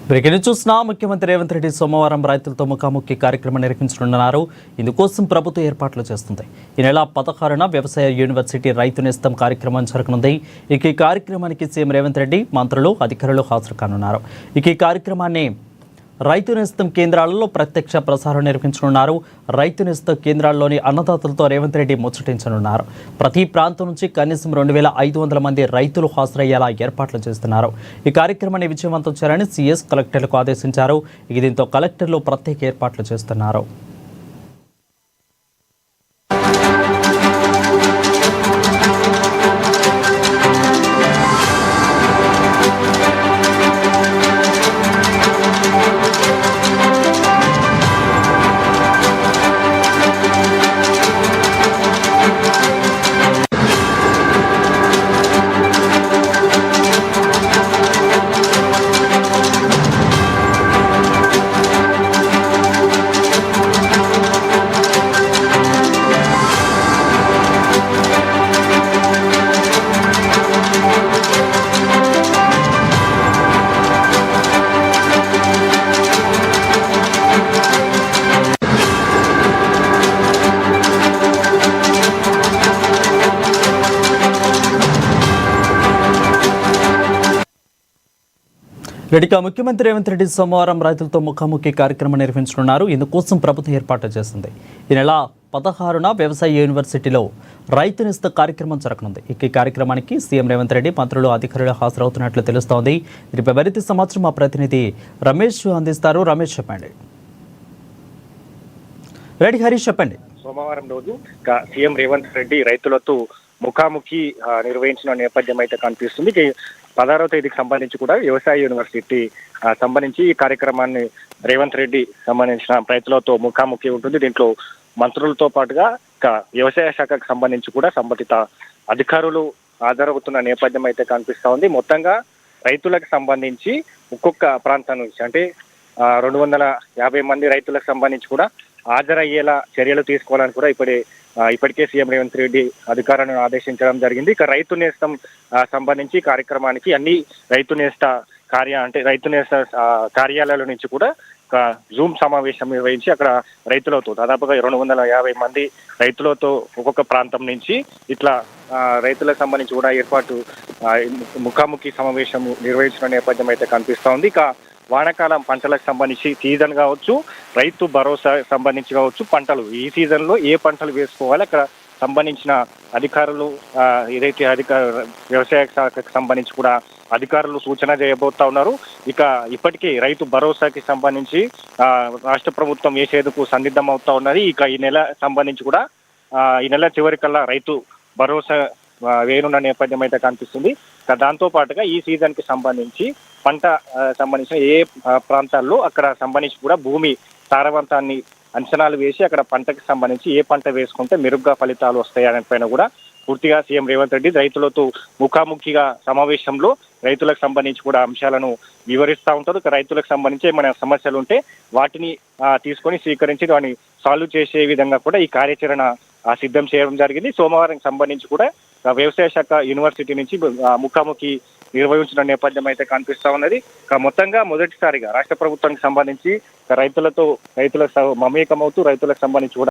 Breaking చూసిన ముఖ్యమంత్రి రేవంత్ రెడ్డి సోమవారం రైతులతో ముఖాముఖి కార్యక్రమం నిర్వహించనున్నారు. ఇందుకోసం ప్రభుత్వం ఏర్పాట్లు చేస్తుంది. ఈ నెల 16న వ్యవసాయ యూనివర్సిటీ రైతు నేస్తం కార్యక్రమం జరగనుంది. ఇక ఈ కార్యక్రమానికి సీఎం రేవంత్ రెడ్డి, మంత్రులు, అధికారులు హాజరు కానున్నారు. ఇక ఈ కార్యక్రమాన్ని రైతు నేస్తం కేంద్రాలలో ప్రత్యక్ష ప్రసారం నిర్వహించనున్నారు. రైతు నేస్తం కేంద్రాల్లోని అన్నదాతలతో రేవంత్ రెడ్డి ముచ్చటించనున్నారు. ప్రతి ప్రాంతం నుంచి కనీసం 2500 మంది రైతులు హాజరయ్యేలా ఏర్పాట్లు చేస్తున్నారు. ఈ కార్యక్రమాన్ని విజయవంతం చేయాలని సీఎస్ కలెక్టర్లకు ఆదేశించారు. దీంతో కలెక్టర్లు ప్రత్యేక ఏర్పాట్లు చేస్తున్నారు. ఇక ముఖ్యమంత్రి రేవంత్ రెడ్డి సోమవారం రైతులతో ముఖాముఖి కార్యక్రమం నిర్వహించనున్నారు. ఇందుకోసం ప్రభుత్వం ఏర్పాటు చేస్తుంది. ఈ నెల 16న వ్యవసాయ యూనివర్సిటీలో రైతు నేస్తం కార్యక్రమం జరగనుంది. ఈ కార్యక్రమానికి సీఎం రేవంత్ రెడ్డి, మంత్రులు, అధికారులు హాజరవుతున్నట్లు తెలుస్తోంది. దీనిపై మరింత సమాచారం మా ప్రతినిధి రమేష్ అందిస్తారు. రమేష్, చెప్పండి. రెడ్డి హరీష్, చెప్పండి. సోమవారం రోజు సీఎం రేవంత్ రెడ్డి రైతులతో ముఖాముఖి నిర్వహించిన నేపథ్యం అయితే కనిపిస్తుంది. 16వ తేదీకి సంబంధించి కూడా వ్యవసాయ యూనివర్సిటీ సంబంధించి ఈ కార్యక్రమాన్ని రేవంత్ రెడ్డి సంబంధించిన రైతులతో ముఖాముఖి ఉంటుంది. దీంట్లో మంత్రులతో పాటుగా వ్యవసాయ శాఖకు సంబంధించి కూడా సంబంధిత అధికారులు హాజరవుతున్న నేపథ్యం అయితే కనిపిస్తా ఉంది. మొత్తంగా రైతులకు సంబంధించి ఒక్కొక్క ప్రాంతం నుంచి అంటే 250 మంది రైతులకు సంబంధించి కూడా హాజరయ్యేలా చర్యలు తీసుకోవాలని కూడా ఇప్పటికే సీఎం రేవంత్ రెడ్డి అధికారులను ఆదేశించడం జరిగింది. ఇక రైతు నేస్తం సంబంధించి కార్యక్రమానికి అన్ని రైతు నేస్త కార్యాలయాల నుంచి కూడా జూమ్ సమావేశం నిర్వహించి అక్కడ రైతులతో దాదాపుగా 250 మంది రైతులతో ఒక్కొక్క ప్రాంతం నుంచి ఇట్లా రైతులకు సంబంధించి కూడా ముఖాముఖి సమావేశం నిర్వహించిన నేపథ్యం అయితే కనిపిస్తా ఉంది. ఇక వానాకాలం పంటలకు సంబంధించి సీజన్ కావచ్చు, రైతు భరోసా సంబంధించి కావచ్చు, పంటలు ఈ సీజన్ లో ఏ పంటలు వేసుకోవాలి అక్కడ సంబంధించిన అధికారులు ఏదైతే వ్యవసాయ శాఖకు సంబంధించి కూడా అధికారులు సూచన చేయబోతా ఉన్నారు. ఇక ఇప్పటికే రైతు భరోసాకి సంబంధించి రాష్ట్ర ప్రభుత్వం వేసేందుకు సన్నిద్ధం అవుతా ఉన్నది. ఇక ఈ నెల సంబంధించి కూడా ఈ నెల చివరికల్లా రైతు భరోసా వేయనున్న నేపథ్యం అయితే కనిపిస్తుంది. దాంతో పాటుగా ఈ సీజన్ కి సంబంధించి పంట సంబంధించిన ఏ ప్రాంతాల్లో అక్కడ సంబంధించి కూడా భూమి సారవంతాన్ని అంచనాలు వేసి అక్కడ పంటకు సంబంధించి ఏ పంట వేసుకుంటే మెరుగ్గా ఫలితాలు వస్తాయనే పైన కూడా పూర్తిగా సీఎం రేవంత్ రెడ్డి రైతులతో ముఖాముఖిగా సమావేశంలో రైతులకు సంబంధించి కూడా అంశాలను వివరిస్తూ ఉంటారు. రైతులకు సంబంధించి ఏమైనా సమస్యలు ఉంటే వాటిని తీసుకొని స్వీకరించి వాటిని సాల్వ్ చేసే విధంగా కూడా ఈ కార్యాచరణ సిద్ధం చేయడం జరిగింది. సోమవారం సంబంధించి కూడా వ్యవసాయ శాఖ యూనివర్సిటీ నుంచి ముఖాముఖి నిర్వహించిన నేపథ్యం అయితే కనిపిస్తా ఉన్నది. మొత్తంగా మొదటిసారిగా రాష్ట్ర ప్రభుత్వానికి సంబంధించి రైతులకు మమేకమవుతూ రైతులకు సంబంధించి కూడా